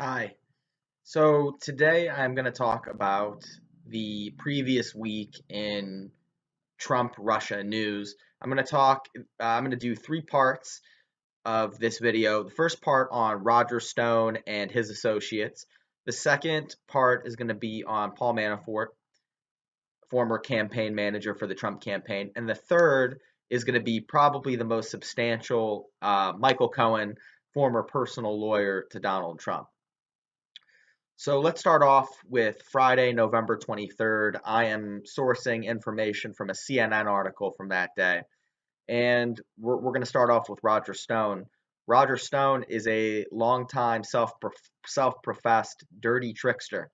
Hi. So today I'm going to talk about the previous week in Trump Russia news. I'm going to do three parts of this video. The first part on Roger Stone and his associates. The second part is going to be on Paul Manafort, former campaign manager for the Trump campaign. And the third is going to be probably the most substantial, Michael Cohen, former personal lawyer to Donald Trump. So let's start off with Friday, November 23rd. I am sourcing information from a CNN article from that day. And we're going to start off with Roger Stone. Roger Stone is a longtime self-professed dirty trickster.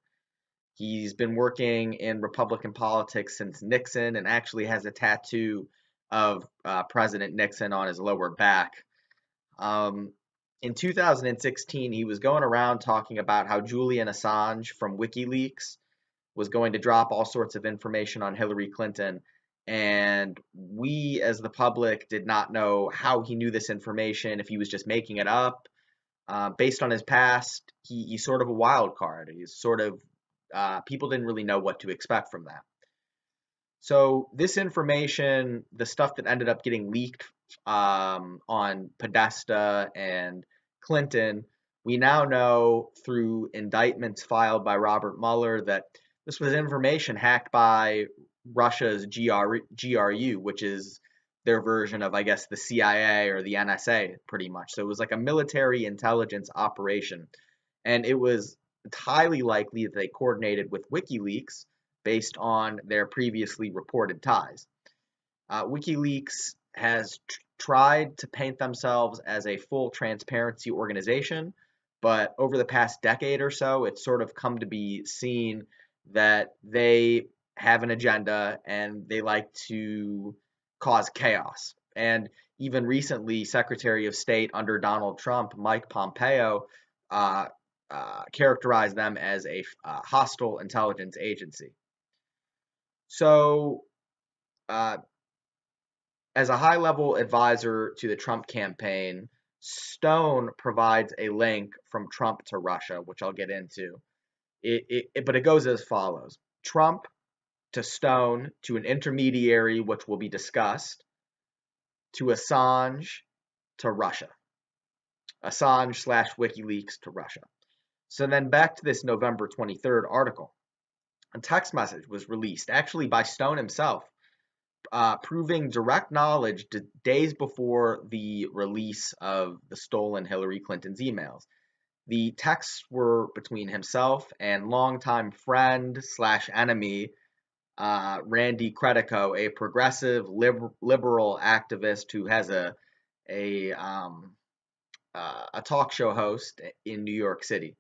He's been working in Republican politics since Nixon and actually has a tattoo of President Nixon on his lower back. Um, in 2016, he was going around talking about how Julian Assange from WikiLeaks was going to drop all sorts of information on Hillary Clinton. And we, as the public, did not know how he knew this information, if he was just making it up. Based on his past, he's sort of a wild card. People didn't really know what to expect from that. So this information, the stuff that ended up getting leaked on Podesta and Clinton, we now know through indictments filed by Robert Mueller that this was information hacked by Russia's GRU, which is their version of, I guess, the CIA or the NSA, pretty much. So it was like a military intelligence operation. And it's highly likely that they coordinated with WikiLeaks based on their previously reported ties. WikiLeaks has tried to paint themselves as a full transparency organization, but over the past decade or so, it's sort of come to be seen that they have an agenda and they like to cause chaos. And even recently, Secretary of State under Donald Trump, Mike Pompeo, uh, characterized them as a hostile intelligence agency. So, uh, as a high level advisor to the Trump campaign, Stone provides a link from Trump to Russia, which I'll get into. But it goes as follows: Trump to Stone to an intermediary, which will be discussed, to Assange to Russia. Assange/WikiLeaks to Russia. So then back to this November 23rd article. A text message was released, actually by Stone himself, proving direct knowledge days before the release of the stolen Hillary Clinton's emails. The texts were between himself and longtime friend slash enemy Randy Credico, a progressive liberal activist who has a talk show host in New York City.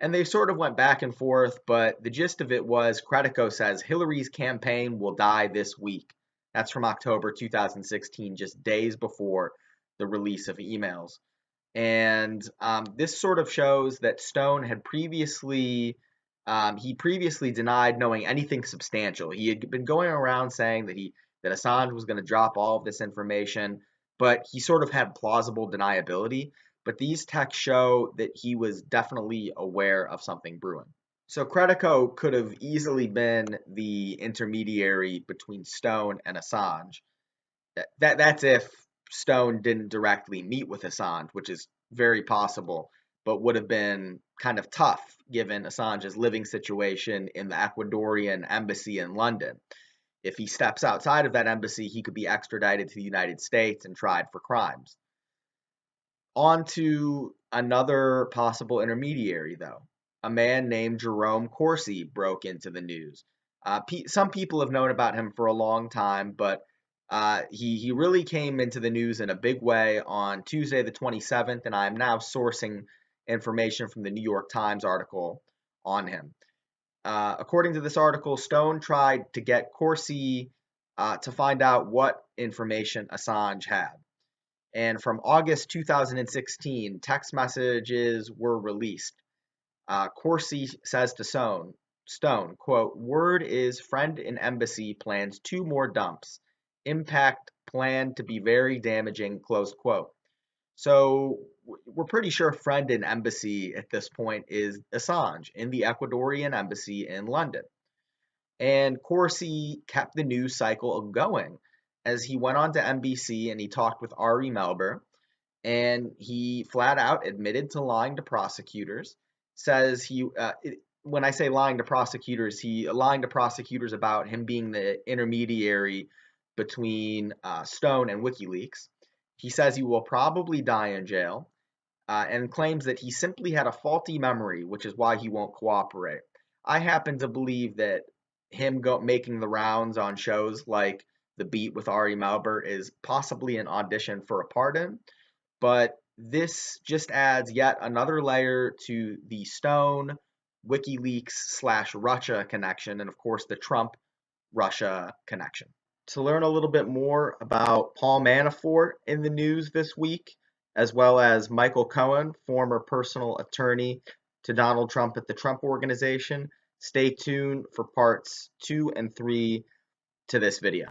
And they sort of went back and forth, but the gist of it was Credico says Hillary's campaign will die this week. That's from October 2016, just days before the release of emails. And this sort of shows that Stone had previously denied knowing anything substantial. He had been going around saying that Assange was going to drop all of this information, but he sort of had plausible deniability. But these texts show that he was definitely aware of something brewing. So Credico could have easily been the intermediary between Stone and Assange. That's if Stone didn't directly meet with Assange, which is very possible, but would have been kind of tough given Assange's living situation in the Ecuadorian embassy in London. If he steps outside of that embassy, he could be extradited to the United States and tried for crimes. On to another possible intermediary, though. A man named Jerome Corsi broke into the news. Some people have known about him for a long time, but he really came into the news in a big way on Tuesday the 27th, and I'm now sourcing information from the New York Times article on him. According to this article, Stone tried to get Corsi to find out what information Assange had. And from August 2016, text messages were released. Corsi says to Stone, quote, "Word is friend in embassy plans 2 more dumps. Impact planned to be very damaging," close quote. So we're pretty sure friend in embassy at this point is Assange in the Ecuadorian embassy in London. And Corsi kept the news cycle going as he went on to NBC and he talked with Ari Melber, and he flat out admitted to lying to prosecutors. Says when I say lying to prosecutors, he lying to prosecutors about him being the intermediary between Stone and WikiLeaks. He says he will probably die in jail, and claims that he simply had a faulty memory, which is why he won't cooperate. I happen to believe that making the rounds on shows like The Beat with Ari Melber is possibly an audition for a pardon, but this just adds yet another layer to the Stone, WikiLeaks slash Russia connection, and of course the Trump Russia connection. To learn a little bit more about Paul Manafort in the news this week, as well as Michael Cohen, former personal attorney to Donald Trump at the Trump Organization, stay tuned for parts 2 and 3 to this video.